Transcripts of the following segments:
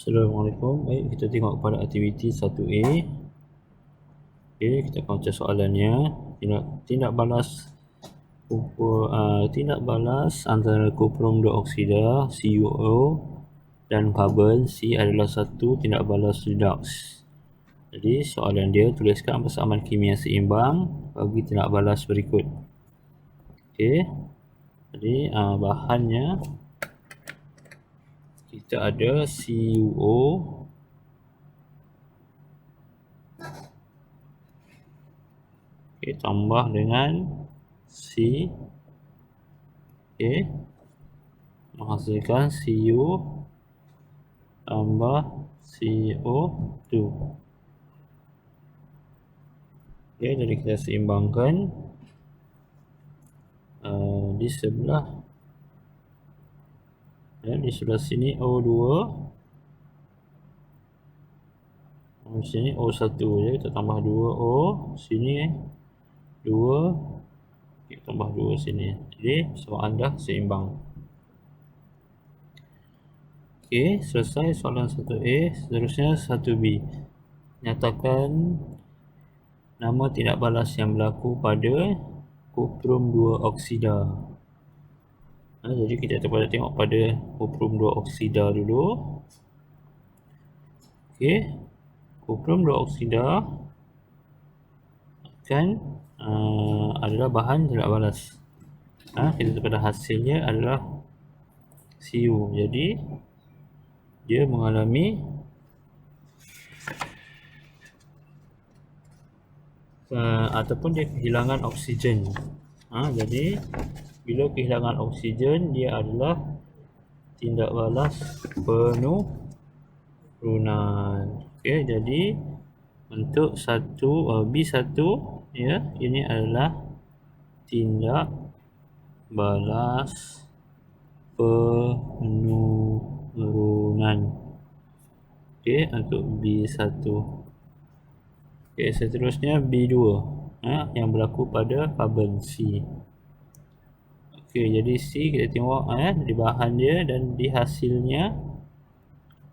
Assalamualaikum. Baik, kita tengok pada aktiviti 1A. Okey, kita akan baca soalannya. Tindak balas antara kuprum dioksida CuO dan karbon C adalah satu tindak balas redox. Jadi soalan dia, tuliskan persamaan kimia seimbang bagi tindak balas berikut. Okey. Jadi bahannya kita ada CuO tambah dengan C, menghasilkan Cu tambah CO2. Jadi kita seimbangkan di sebelah sini O2, di sini O1. Jadi kita tambah 2O, sini 2, kita tambah 2 sini. Jadi soalan dah seimbang. Okey, selesai soalan 1A. Seterusnya 1B. Nyatakan nama tindak balas yang berlaku pada kuprum 2 oksida. Jadi kita tengok pada kuprum 2 oksida dulu. Okey, kuprum 2 oksida akan adalah bahan tindak balas. Kita pada hasilnya adalah Cu. Jadi dia mengalami ataupun dia kehilangan oksigen. Jadi bila kehilangan oksigen, dia adalah tindak balas penurunan. Okey, jadi untuk B1 ya, ini adalah tindak balas penurunan. Okey, untuk B1. Okey, seterusnya B2 yang berlaku pada karbon C. Okey, jadi C kita tengok di bahan dia dan di hasilnya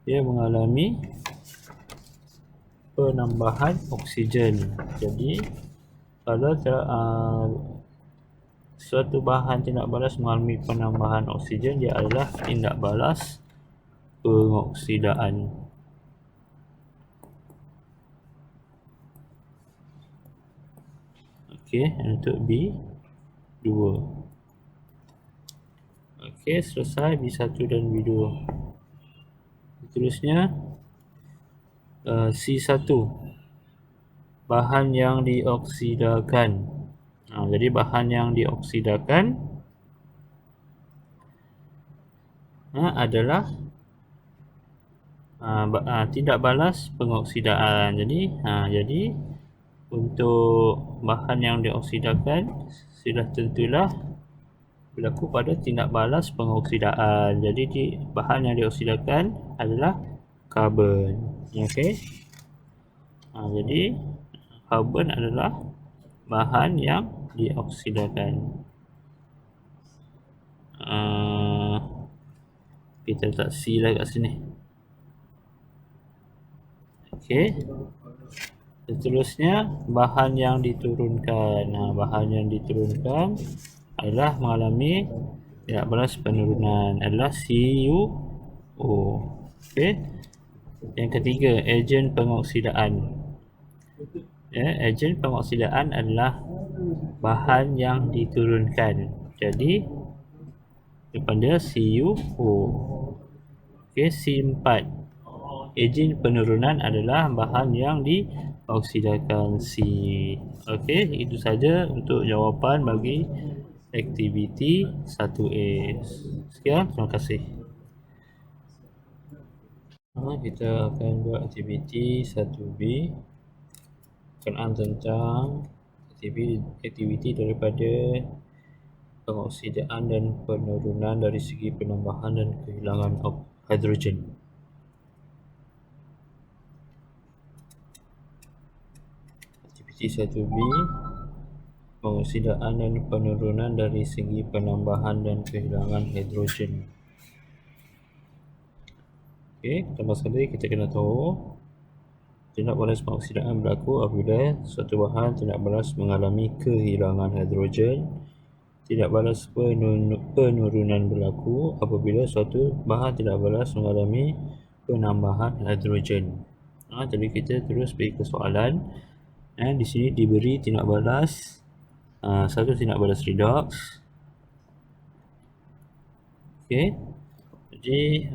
dia mengalami penambahan oksigen. Jadi kalau suatu bahan tindak balas mengalami penambahan oksigen, dia adalah tindak balas pengoksidaan. Okey, untuk B2. Okey, selesai B1 dan B2. Seterusnya C1, bahan yang dioksidakan. Jadi bahan yang dioksidakan adalah tindak balas pengoksidaan. Jadi untuk bahan yang dioksidakan sudah tentulah berlaku pada tindak balas pengoksidaan. Jadi bahan yang dioksidakan adalah karbon. Okey. Jadi karbon adalah bahan yang dioksidakan. Kita letak C lah kat sini. Okey. Seterusnya bahan yang diturunkan. Bahan yang diturunkan adalah mengalami tindak balas penurunan, adalah CuO. Okey. Yang ketiga, ejen pengoksidaan. Ejen pengoksidaan adalah bahan yang diturunkan. Jadi depan dia CuO. Okey, C4. Ejen penurunan adalah bahan yang dioksidakan C. Okey, itu saja untuk jawapan bagi aktiviti 1A. Sekian, terima kasih. Kita akan buat aktiviti 1B berkenaan tentang aktiviti daripada pengoksidaan dan penurunan dari segi penambahan dan kehilangan hidrogen. Aktiviti 1B, pengoksidaan dan penurunan dari segi penambahan dan kehilangan hidrogen. Okey, tambah sekali kita kena tahu tindak balas pengoksidaan berlaku apabila suatu bahan tindak balas mengalami kehilangan hidrogen. Tindak balas penurunan berlaku apabila suatu bahan tindak balas mengalami penambahan hidrogen. Jadi kita terus pergi ke soalan. Di sini diberi tindak balas satu tindak balas redox. Okey. Jadi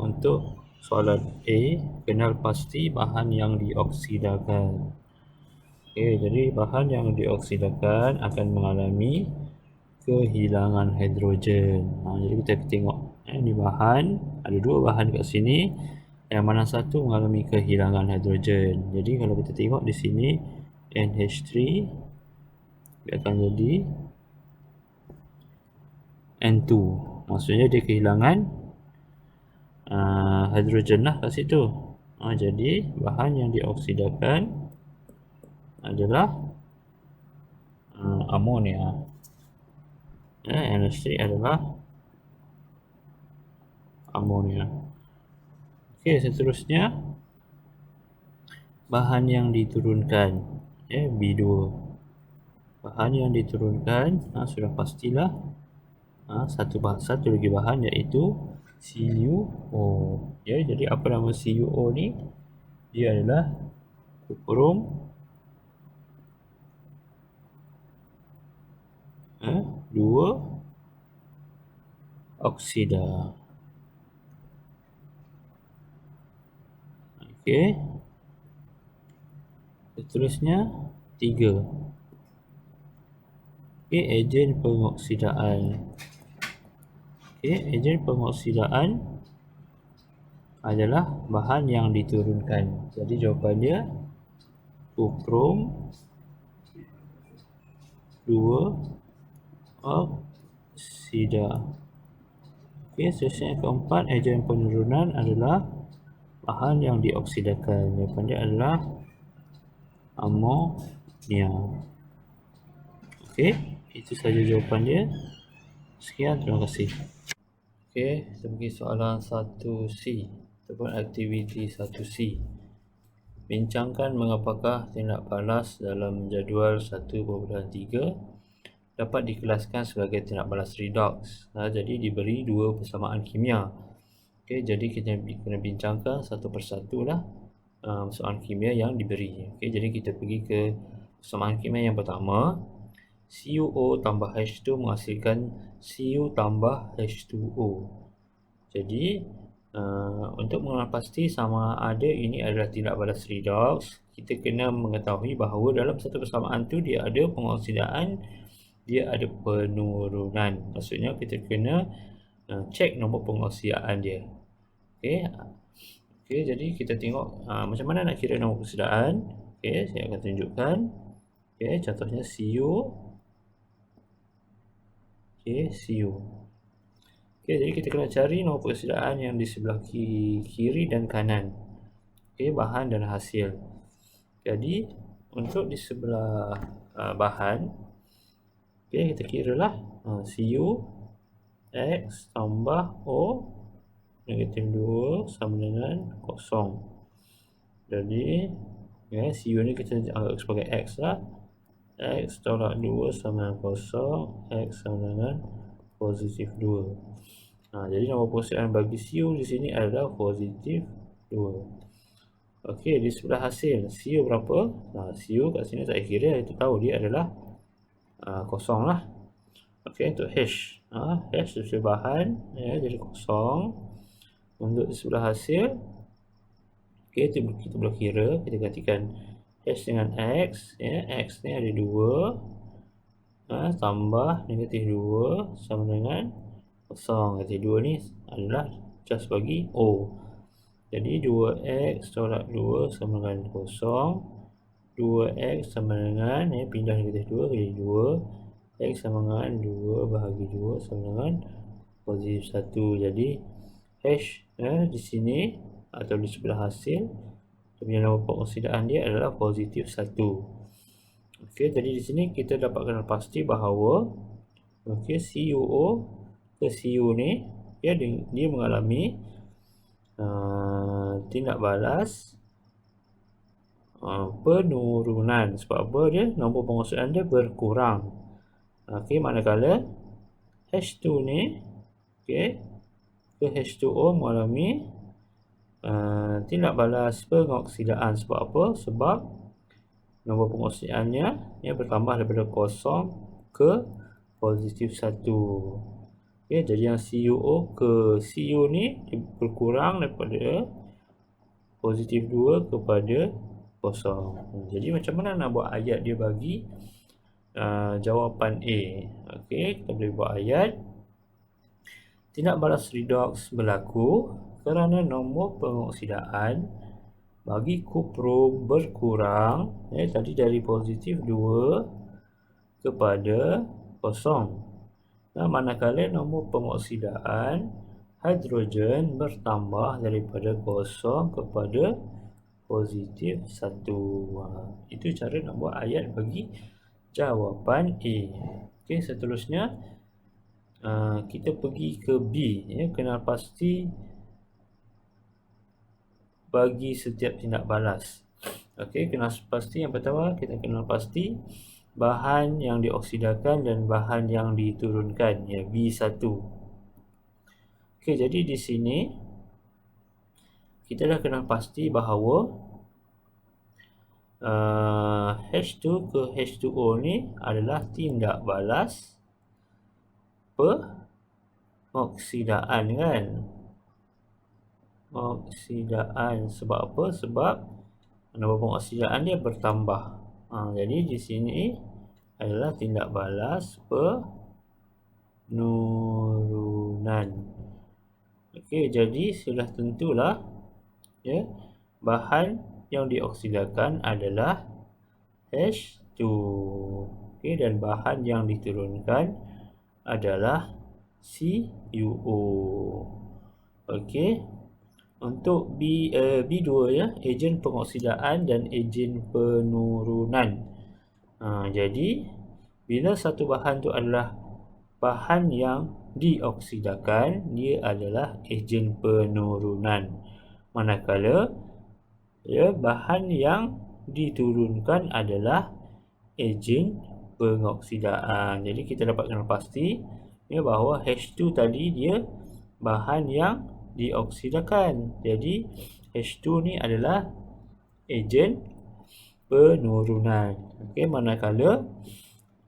untuk soalan A, kenal pasti bahan yang dioksidakan. Okey, jadi bahan yang dioksidakan akan mengalami kehilangan hidrogen. Jadi kita tengok ni bahan, ada dua bahan kat sini, yang mana satu mengalami kehilangan hidrogen. Jadi kalau kita tengok di sini NH3 dia akan jadi N2. Maksudnya dia kehilangan hidrogen lah kat situ. Jadi bahan yang dioksidakan adalah amonia. NH3 adalah amonia. Okey, seterusnya bahan yang diturunkan, B2. Bahan yang diturunkan sudah pastilah satu lagi bahan iaitu CuO. Jadi apa nama CuO ni? Dia adalah kuprum 2 oksida. Okey. Seterusnya 3. Ejen pengoksidaan. Ejen pengoksidaan adalah bahan yang diturunkan. Jadi jawapan dia kuprum 2 oksida. Seterusnya yang keempat, ejen penurunan adalah bahan yang dioksidakan. Jawapan dia adalah amonia. Itu saja jawapan dia. Sekian, terima kasih. Kita pergi soalan 1C ataupun aktiviti 1C. Bincangkan mengapakah tindak balas dalam jadual 1.3 dapat dikelaskan sebagai tindak balas redox. Jadi diberi dua persamaan kimia. Jadi kita kena bincangkan satu persatu lah persamaan kimia yang diberi. Jadi kita pergi ke persamaan kimia yang pertama. CuO tambah H2 menghasilkan Cu tambah H2O. Jadi untuk mengenal pasti sama ada ini adalah tindak balas redox, kita kena mengetahui bahawa dalam satu persamaan tu dia ada pengoksidaan, dia ada penurunan. Maksudnya kita kena cek nombor pengoksidaan dia. Jadi kita tengok macam mana nak kira nombor pengoksidaan. Saya akan tunjukkan. Contohnya Cu. Cu. Jadi kita kena cari nombor pengoksidaan yang di sebelah kiri dan kanan. Bahan dan hasil. Jadi untuk di sebelah bahan, kita kiralah Cu X tambah O negatif 2 sama dengan kosong. Jadi Cu ni kita anggap sebagai X lah. X tolak 2 sama dengan kosong, X sama dengan positif 2. Jadi nombor pengoksidaan bagi Cu di sini adalah positif 2. Di sebelah hasil Cu berapa? Cu kat sini tak kira, itu tahu dia adalah kosong lah. Untuk H, H sebagai bahan jadi kosong. Untuk di sebelah hasil, kita boleh kira, kita gantikan H dengan X. X ni ada 2 tambah negatif 2 sama dengan kosong. Negatif 2 ni adalah just bagi O. Jadi 2X tolak 2 sama dengan kosong. 2X sama dengan pindah negatif 2 jadi 2. X sama dengan 2 bahagi 2 sama dengan positif 1. Jadi H di sini atau di sebelah hasil, punya nombor pengoksidaan dia adalah positif 1. Jadi di sini kita dapatkan pasti bahawa CuO ke Cu ni dia mengalami tindak balas penurunan. Sebab apa dia? Nombor pengoksidan dia berkurang. Okey, manakala H2 ni, okey, ke H2O mengalami tindak balas pengoksidaan. Sebab apa? Sebab nombor pengoksidannya bertambah daripada kosong ke positif 1. Okay, jadi yang CuO ke Cu ni berkurang daripada positif 2 kepada kosong. Jadi macam mana nak buat ayat dia bagi jawapan A? Okey, kita boleh buat ayat. Tindak balas redox berlaku kerana nombor pengoksidaan bagi kuprum berkurang tadi dari positif 2 kepada kosong. Manakala nombor pengoksidaan hidrogen bertambah daripada kosong kepada positif 1. Itu cara nak buat ayat bagi jawapan A. Okey, seterusnya kita pergi ke B. Kenal pasti bagi setiap tindak balas. Okey, kenal pasti yang pertama kita kenal pasti bahan yang dioksidakan dan bahan yang diturunkan, B1. Okey, jadi di sini kita dah kenal pasti bahawa H2 ke H2O ni adalah tindak balas pengoksidaan, kan? Oksidaan. Sebab apa? Sebab nombor pengoksidaan dia bertambah. Jadi di sini adalah tindak balas penurunan. Okey, jadi sudah tentulah bahan yang dioksidakan adalah H2. Okey, dan bahan yang diturunkan adalah CuO. Okey. Untuk B2 ejen pengoksidaan dan ejen penurunan. Jadi bila satu bahan tu adalah bahan yang dioksidakan, dia adalah ejen penurunan. Manakala bahan yang diturunkan adalah ejen pengoksidaan. Jadi kita dapat kenal pasti bahawa H2 tadi dia bahan yang dioksidakan. Jadi H2 ni adalah ejen penurunan. Okey, manakala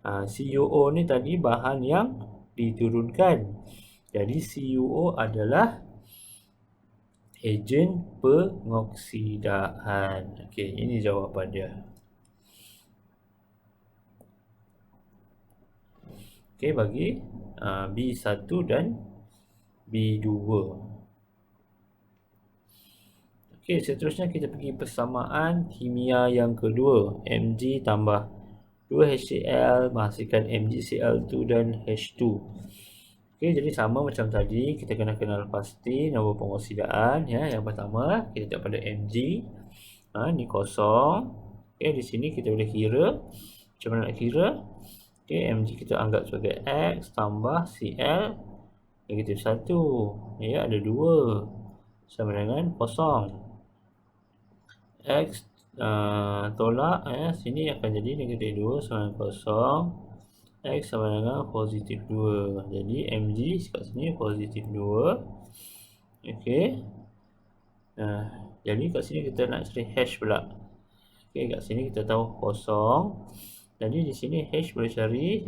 CuO ni tadi bahan yang diturunkan. Jadi CuO adalah ejen pengoksidaan. Okey, ini jawapan dia. Okey, bagi B1 dan B2. Okey, seterusnya kita pergi persamaan kimia yang kedua. Mg tambah 2HCl menghasilkan MgCl2 dan H2. Okey, jadi sama macam tadi, kita kena kenal pasti nombor pengoksidaan. Yang pertama, kita tengok pada Mg. Ni kosong. Okey, di sini kita boleh kira. Macam mana nak kira? Okey, Mg kita anggap sebagai X tambah Cl negatif 1. Ada 2. Sama dengan kosong. X tolak sini akan jadi negatif 2 sama dengan kosong. X sama dengan positif 2. Jadi Mg kat sini positif 2. Okey. Jadi kat sini kita nak cari H pula. Okey, kat sini kita tahu kosong. Jadi di sini H boleh cari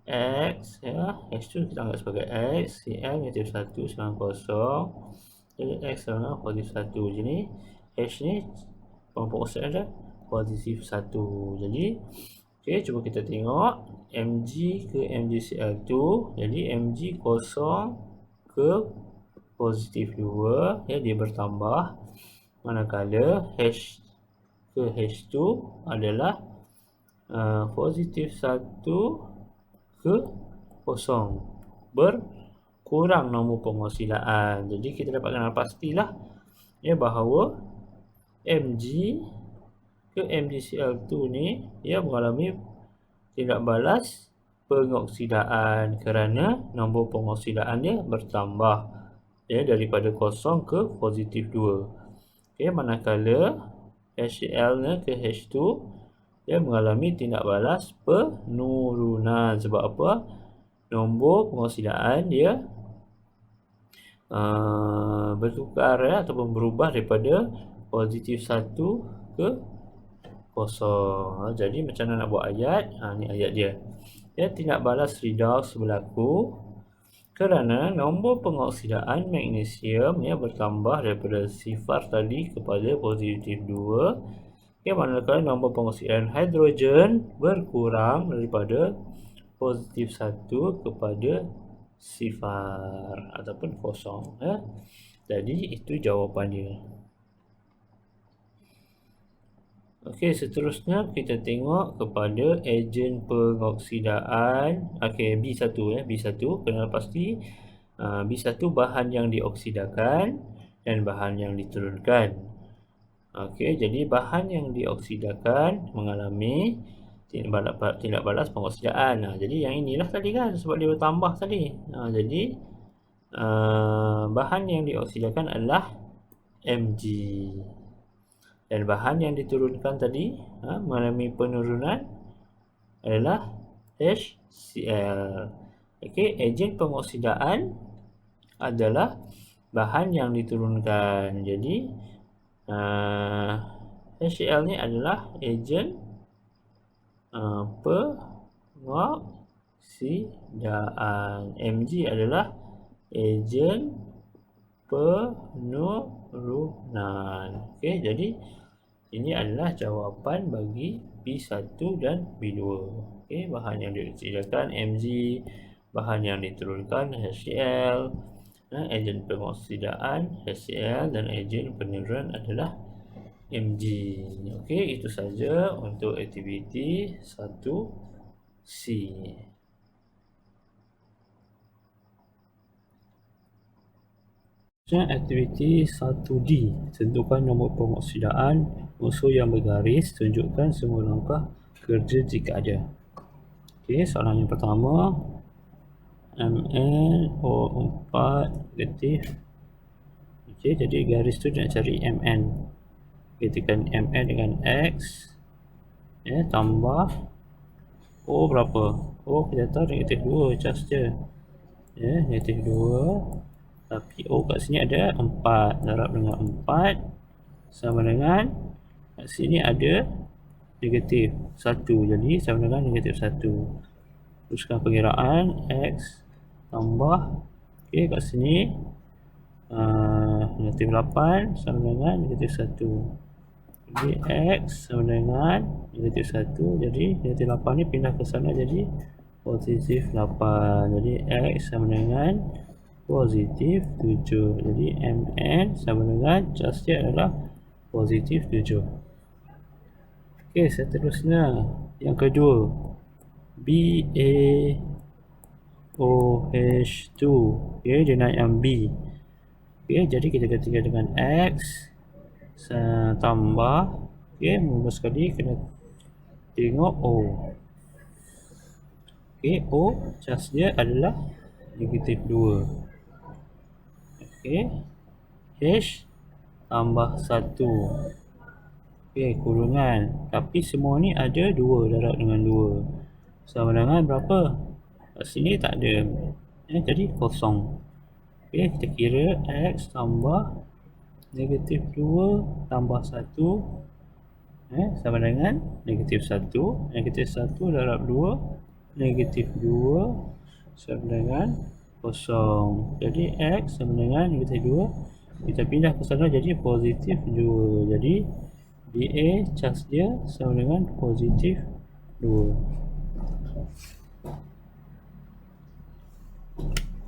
X H2 kita anggap sebagai X, Cl negatif 1 sama dengan kosong. Jadi X sama dengan positif 1. Jadi H ni pengoksidan dia positif 1. Jadi okey, cuba kita tengok Mg ke MgCl2. Jadi Mg kosong ke positif 2 dia bertambah. Manakala H ke H2 adalah positif 1 ke kosong. Berkurang nombor pengoksidaan. Jadi kita dapat kenal pastilah bahawa Mg ke MgCl2 ni mengalami tindak balas pengoksidaan kerana nombor pengoksidaan dia bertambah. daripada kosong ke positif 2. Okey, manakala HCl ke H2 dia mengalami tindak balas penurunan. Sebab apa? Nombor pengoksidaan dia bertukar ataupun berubah daripada positif 1 ke kosong. Jadi macam mana nak buat ayat? Ni ayat dia. Tindak balas redox berlaku kerana nombor pengoksidaan magnesium bertambah daripada sifar tadi kepada positif 2. Manakala nombor pengoksidaan hidrogen berkurang daripada positif 1 kepada sifar ataupun kosong. Jadi itu jawapannya. Okey, seterusnya kita tengok kepada ejen pengoksidaan. Okey, B1 B1 kena pasti B1 bahan yang dioksidakan dan bahan yang diturunkan. Okey, jadi bahan yang dioksidakan mengalami tindak balas pengoksidaan. Jadi yang inilah tadi kan, sebab dia bertambah tadi. Jadi bahan yang dioksidakan adalah Mg. Dan bahan yang diturunkan tadi mengalami penurunan adalah HCl. Okey, ejen pengoksidaan adalah bahan yang diturunkan. Jadi HCl ni adalah ejen pengoksidaan. Mg adalah ejen penurunan. Okey, jadi ini adalah jawapan bagi B1 dan B2. Okey, bahan yang dioksidakan Mg, bahan yang diturunkan HCl, ejen pengoksidaan HCl dan ejen penurunan adalah Mg. Okey, itu saja untuk aktiviti 1C. Aktiviti 1D, tentukan nombor pengoksidaan unsur yang bergaris, tunjukkan semua langkah kerja jika ada. Okey, soalan yang pertama, MnO4 negatif. Okey, jadi garis tu nak cari Mn. Kita tekan Mn dengan X, tambah O berapa? O kita tahu negatif 2, just je. Negatif 2. Tapi O kat sini ada 4. Darab dengan 4 sama dengan kat sini ada negatif 1. Jadi sama dengan negatif 1. Teruskan pengiraan X tambah. Okey, kat sini negatif 8 sama dengan negatif 1. Jadi X sama dengan negatif 1. Jadi negatif 8 ni pindah ke sana jadi positif 8. Jadi X sama dengan positif 7. Jadi Mn sama dengan charge dia adalah positif 7. Okey, seterusnya yang kedua, BaOH2. Okey, dia naik yang B. Okey, jadi kita ketikkan dengan X tambah. Okey, mula sekali kena tengok O. Okey, O charge dia adalah negatif 2. Okey, H tambah 1. Okey, kurungan. Tapi semua ni ada 2, darab dengan 2. Sama dengan berapa? Kat sini tak ada. Jadi kosong. Okey, kita kira X tambah negatif 2 tambah 1 sama dengan negatif 1. Negatif 1 darab 2, negatif 2 sama dengan kosong. Jadi X sama dengan negatif 2. Kita pindah ke sana jadi positif 2. Jadi Ba charge dia sama dengan positif 2.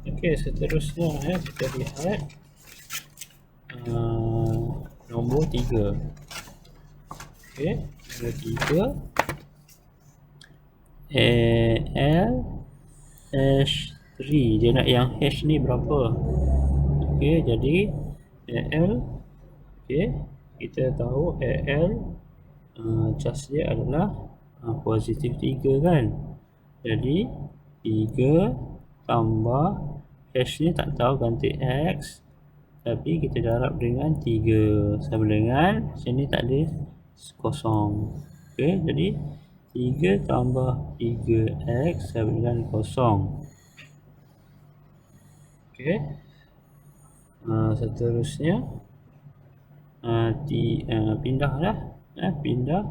Okey, seterusnya kita lihat nombor 3. Okey, nombor 3 AlH3. Dia nak yang H ni berapa? Okey, jadi Al, okey, kita tahu Al charge dia adalah positif 3 kan. Jadi 3 tambah H ni tak tahu, ganti X tapi kita darab dengan 3 sama dengan sini tak ada kosong. Okey, jadi 3 tambah 3x sama dengan kosong. Okey. Seterusnya pindahlah, pindah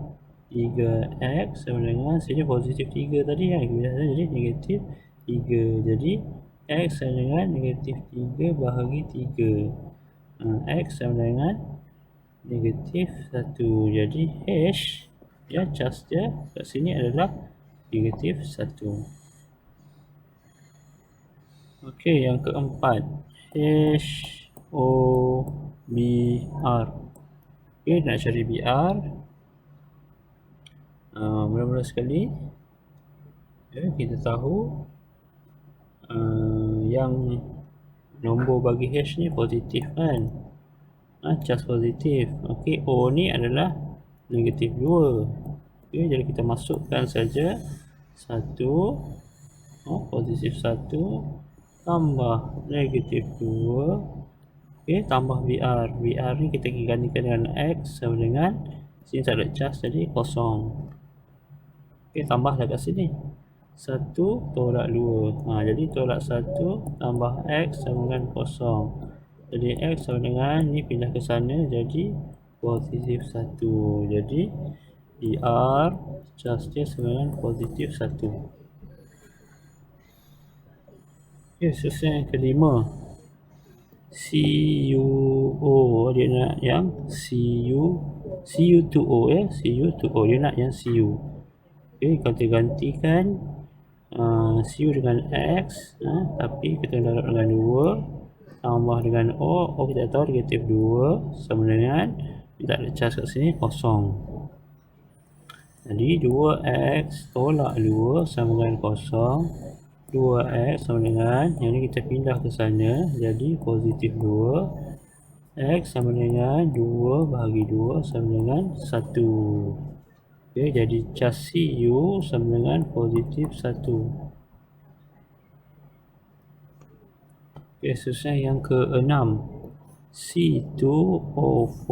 3x sama dengan sini positif 3 tadi kan, jadi negatif 3. Jadi x sama dengan negatif 3 bahagi 3. X sama dengan negatif 1. Jadi h ya, cas dia kat sini adalah negatif 1. Okey, yang keempat, HOBR. Okey, nak cari BR. Mula-mula sekali kita tahu yang nombor bagi H ni positif kan, cas positif. Okey, O ni adalah negatif 2. Okey, jadi kita masukkan saja 1, positif 1 tambah negatif 2. Okey, tambah BR. BR ni kita gantikan dengan X sama dengan sini tak ada cas jadi kosong. Okey, tambahlah kat sini 1 tolak 2. Jadi tolak 1 tambah X sama dengan kosong. Jadi X sama dengan ni pindah ke sana jadi positif 1. Jadi BR cas dia sama dengan positif 1. Okey, selesai yang kelima. CuO, dia nak yang Cu2O Cu2O, dia nak yang Cu. Okey, kita gantikan Cu dengan X, tapi kita darab dengan 2 tambah dengan O kita tahu negatif 2 sama dengan kita ada cas kat sini kosong. Jadi 2x tolak 2 sama dengan kosong. 2x sama dengan yang ni kita pindah ke sana jadi positif 2. X sama dengan 2 bahagi 2 sama dengan 1. Okey, jadi cas Cu sama dengan positif 1. Okey, selesai yang ke-6. C2O4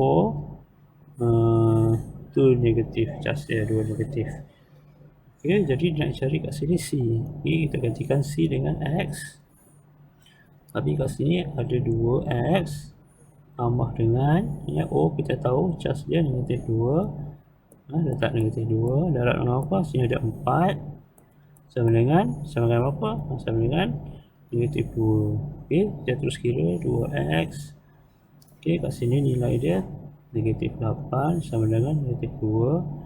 tu negatif, cas dia 2 negatif. Okey, jadi nak cari kat sini C. Okey, kita gantikan C dengan X. Tapi kat sini ada 2X tambah dengan O, kita tahu cas dia negatif 2. Letak negatif 2, darab dengan apa? Sini ada 4 sama dengan apa? Sama dengan negatif 2. Okey, kita terus kira 2x. Okey, kat sini nilai dia negatif 8 sama dengan negatif 2.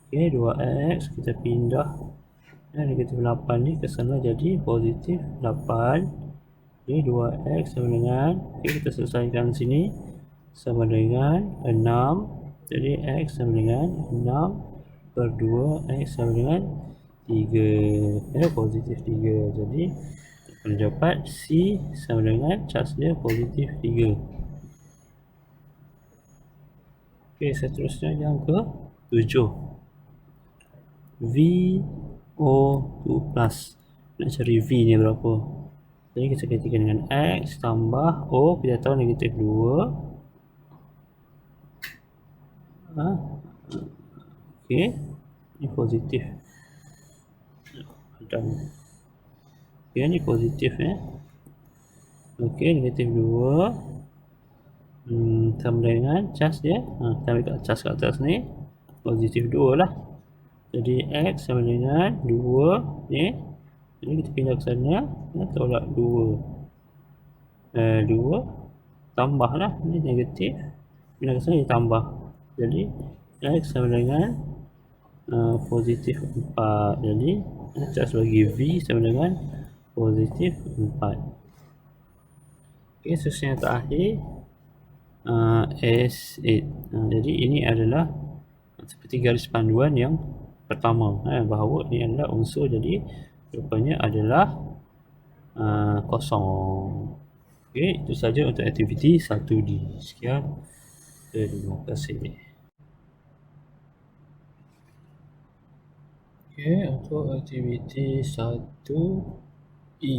Okey, 2x kita pindah negatif 8 ni ke sana jadi positif 8. Okey, 2x sama dengan, kita selesaikan sini sama dengan 6. Jadi x sama dengan 6 per 2, x sama dengan 3. Positif 3. Jadi kita dapat C sama dengan cas dia positif 3. Okey, seterusnya yang ke-7. VO2+. Nak cari V ni berapa? Jadi kita gantikan dengan X tambah O, kita tahu negatif 2. Okey, ni positif. Okey, ni positif Okey, negatif 2 sama dengan cas dia. Kita ambil cas kat atas ni positif 2 lah. Jadi X sama dengan 2 ni. Jadi kita pindah ke sana, tolak 2. 2 tambah lah, ni negatif, pindah ke sana ditambah. Jadi X sama dengan positif 4. Jadi cas bagi V sama dengan positif 4. Okey, selesai yang terakhir S8. Jadi ini adalah seperti garis panduan yang pertama, bahawa ini adalah unsur, jadi rupanya adalah kosong. Okey, itu saja untuk aktiviti 1D. Sekian, terima kasih. Okey, untuk aktiviti 1E.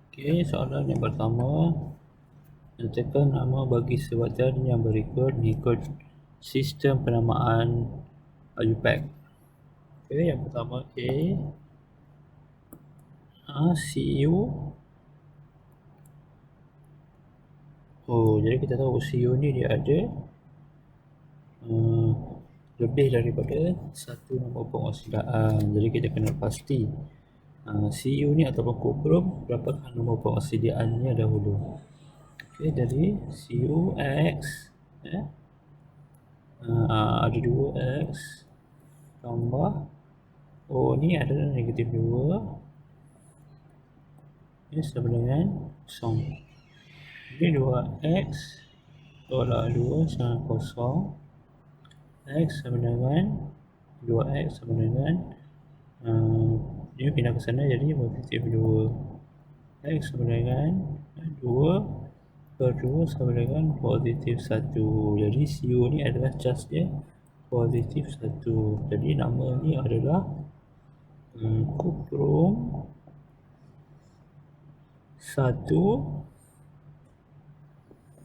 Okey, soalan yang pertama, Nyatakan nama bagi sebatan yang berikut mengikut sistem penamaan UPAC. Okey, yang pertama CU. Jadi kita tahu CU ni dia ada lebih daripada satu nombor pengoksidan. Jadi kita kena pasti CU ni ataupun kuprum berapakah nombor pengoksidaannya dahulu. Okey, jadi CuX ada 2X tambah O ni adalah negatif 2 sama dengan 0. Jadi 2X tolak 2 sama 0. X sama dengan 2X sama dengan dia pindah ke sana jadi positif 2. X sama dengan 2 per 2 sama dengan positif 1. Jadi CU ni adalah charge dia positif 1. Jadi nama ni adalah kuprum 1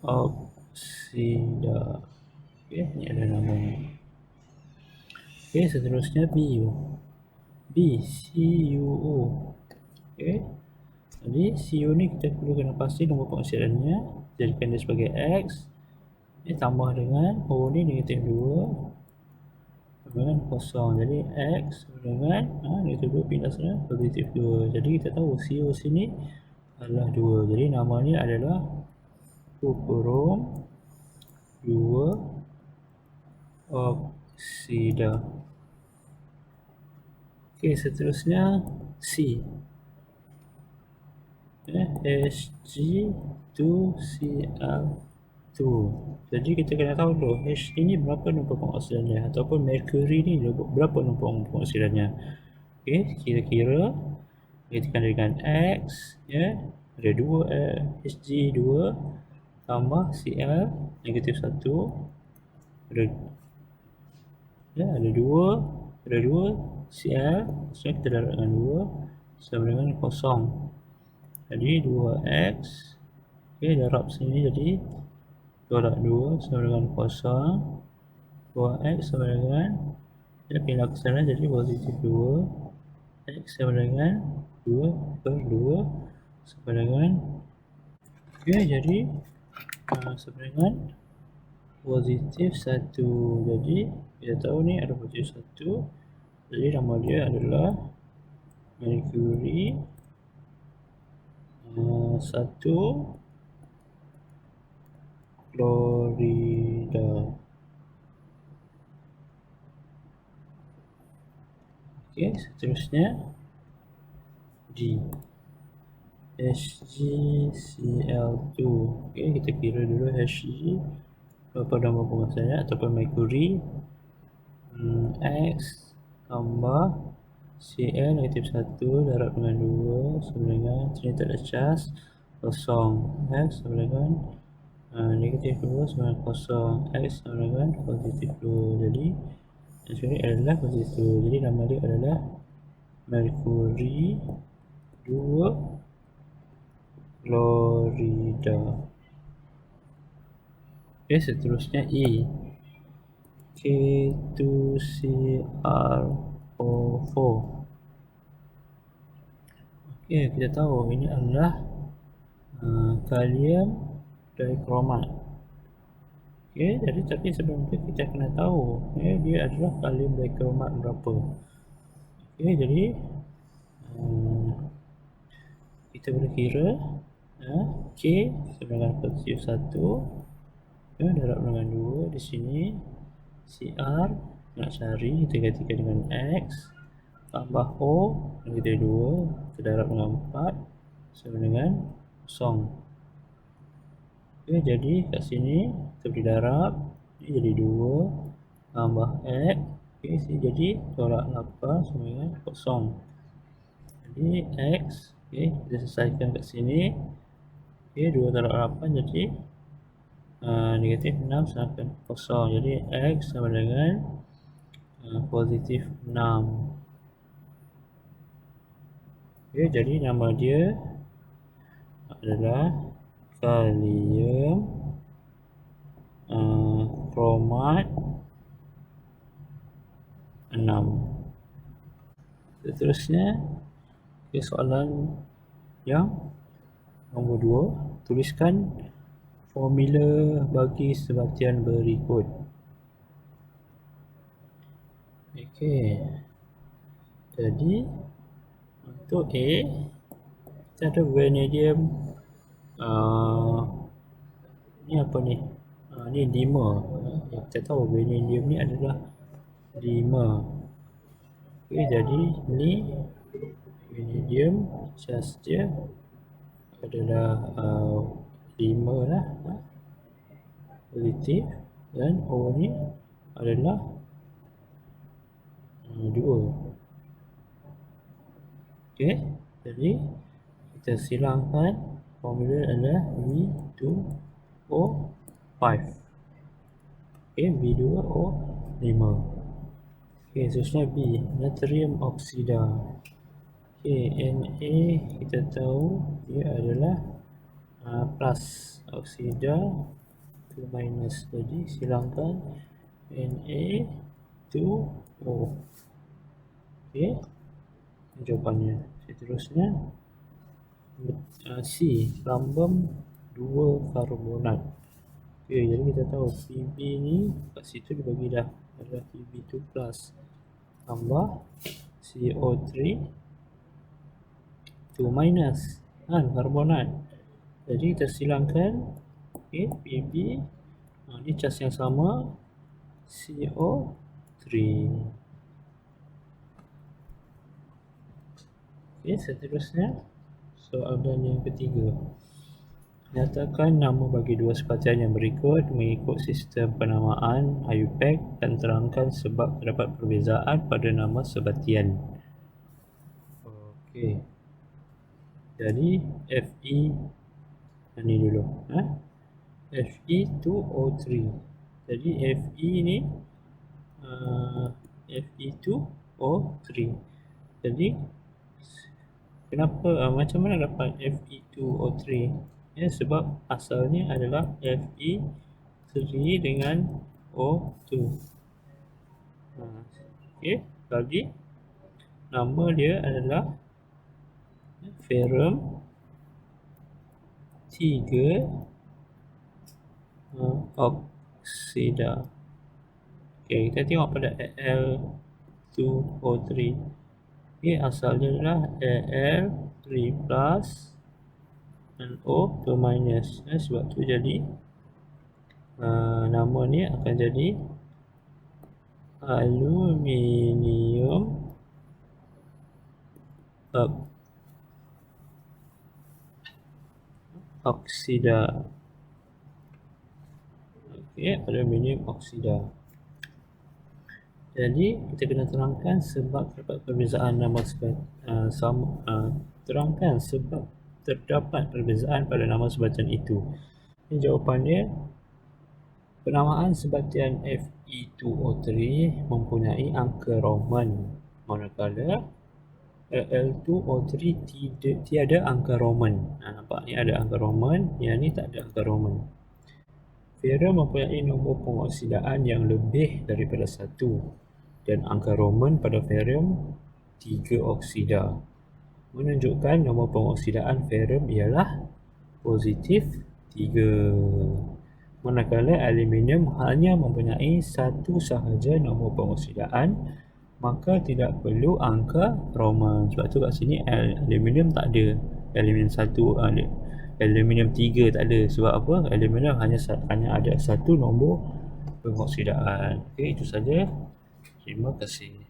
oksida. Okey, ni adalah namanya. Okey, seterusnya CuO. Okey. Jadi CU ni kita perlu kena pasti nombor pengoksidannya, jadikan dia sebagai X. Tambah dengan O ni negatif 2 dengan 0. Jadi X sama dengan negatif 2 pindah sana positif 2. Jadi kita tahu CU sini adalah 2. Jadi nama ni adalah kuprum 2 oksida. Okey, seterusnya C. Hg2Cl2. Jadi kita kena tahu dulu H ni berapa nombor pengoksidannya ataupun mercury ni berapa nombor pengoksidannya. Okey, kira-kira kita dengan X ada 2 Hg2 tambah Cl negatif 1 ada 2 Cl, so kita darab dengan 2 sama dengan 0. Jadi 2X darab sini jadi tolak 2 sama dengan 0. 2X sama dengan pindah ke sana jadi positif 2. X sama dengan 2 per 2 sama dengan jadi sama dengan positif 1. Jadi kita tahu ni ada positif 1. Jadi nama dia adalah mercury 1 klorida. Okey, seterusnya D. HgCl2. Okey, kita kira dulu Hg berapa nombor pengoksidannya ataupun mercury. X tambah Cl negatif 1 darab dengan 2 sama dengan sini tak ada charge 0. X sama dengan negatif 2 sama dengan 0. X sama dengan positif 2. Jadi sini adalah positif 2. Jadi nama dia adalah mercury 2 klorida. Okey, seterusnya E. K2CrO4. Okey, kita tahu ini adalah kalium dikromat. Okey, jadi tapi sebelum itu kita kena tahu dia adalah kalium dikromat berapa. Okey, jadi kita boleh kira K sama dengan positif 1 darab dengan 2 di sini. Cr nak cari kita gantikan dengan X tambah O negatif 2 kita darab dengan 4 sama dengan 0. Okey, jadi kat sini kita boleh darab ini jadi 2 tambah X. Okey, sini jadi tolak 8 sama dengan 0. Jadi X kita selesaikan kat sini. 2 tolak 8 jadi negatif 6 sama dengan 0. Jadi X sama dengan positif 6. Okey, jadi nama dia adalah kalium, kromat 6. Seterusnya, soalan yang nombor 2, tuliskan formula bagi sebatian berikut. Okey. Jadi untuk A, kita ada vanadium, ni apa ni? Ni 5. Yang kita tahu vanadium ni adalah 5. Okey, jadi ni vanadium charge dia adalah 5 lah, positif, dan O ni adalah 2. Okey, jadi kita silangkan formula adalah V2O5. Okey, V2O5. Okey, seterusnya B, natrium oksida. Okey, Na kita tahu dia adalah plus, oksida itu minus. Jadi silangkan Na2O. Okey, jawapannya. Seterusnya C, lambung 2 karbonat. Okey, jadi kita tahu Pb ni kat situ dibagi dah adalah Pb2 plus tambah CO3 2 minus karbonat. Jadi kita silangkan, okey, Pb ni cas yang sama, CO3. Okey, seterusnya soalan yang ketiga. Nyatakan nama bagi dua sebatian yang berikut mengikut sistem penamaan IUPAC dan terangkan sebab terdapat perbezaan pada nama sebatian. Okey. Jadi Fe ni dulu, Fe2O3. Jadi Fe ni Fe2O3. Jadi kenapa macam mana dapat Fe2O3? Ya, sebab asalnya adalah Fe3 dengan O2. Okey, lagi nama dia adalah ferrum 3 oksida. Okey, kita tengok pada Al2O3. Okey, asalnya adalah Al3 plus dan O2 minus. Sebab tu jadi nama ni akan jadi aluminium oksida. Okey, aluminium oksida. Jadi kita kena terangkan sebab terdapat perbezaan nama terangkan sebab terdapat perbezaan pada nama sebatian itu. Ini jawapannya, penamaan sebatian Fe2O3 mempunyai angka Roman, manakala Al2O3 tiada angka Roman. Nampak ni ada angka Roman, yang ni tak ada angka Roman. Ferrum mempunyai nombor pengoksidaan yang lebih daripada 1 dan angka Roman pada ferrum 3 oksida, menunjukkan nombor pengoksidaan ferrum ialah positif 3. Manakala aluminium hanya mempunyai 1 sahaja nombor pengoksidaan, maka tidak perlu angka Roman. Sebab tu kat sini aluminium tak ada, aluminium 1, aluminium 3 tak ada. Sebab apa? Aluminium hanya ada 1 nombor pengoksidaan. Okey, itu saja. Terima kasih.